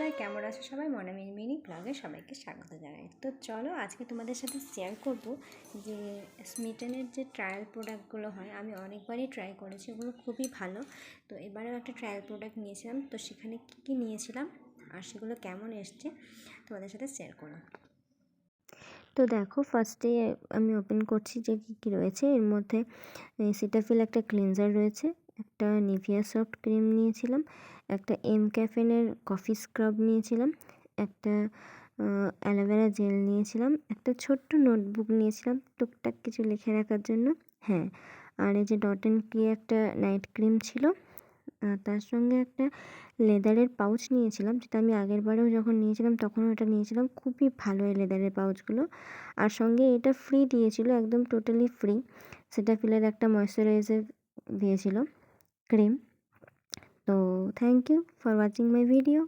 High, কেমন আছো সবাই? মনামির মিনি ব্লগে সবাইকে স্বাগত জানাই। তো চলো আজকে তোমাদের সাথে শেয়ার করব যে স্মিটেনের যে ট্রায়াল প্রোডাক্টগুলো হয়, আমি অনেকবারই ট্রাই করেছি, ওগুলো খুবই ভালো। তো এবারেও একটা ট্রায়াল প্রোডাক্ট নিয়েছিলাম, তো সেখানে কী নিয়েছিলাম আর সেগুলো কেমন এসছে তোমাদের সাথে শেয়ার করো। তো দেখো, ফার্স্টে আমি ওপেন করছি যে কী রয়েছে এর মধ্যে। সিটাফিল একটা ক্লিনজার রয়েছে, একটা নিভিয়া সফট ক্রিম নিয়েছিলাম, একটা ক্যাফেনের কফি স্ক্রাব নিয়েছিলাম, একটা অ্যালোভেরা জেল নিয়েছিলাম, একটা ছোট্ট নোটবুক নিয়েছিলাম টুকটাক কিছু লিখে রাখার জন্য। হ্যাঁ, আর এই যে ডট অ্যান্ড কি একটা নাইট ক্রিম ছিল, তার সঙ্গে একটা লেদারের পাউচ নিয়েছিলাম, যেটা আমি আগের বারেও যখন নিয়েছিলাম তখনও এটা নিয়েছিলাম। খুবই ভালো এই লেদারের পাউচগুলো। আর সঙ্গে এটা ফ্রি দিয়েছিল, একদম টোটালি ফ্রি। সেটাফিলের একটা ময়শ্চারাইজার দিয়েছিল, ক্রিম। তো thank you for watching my video.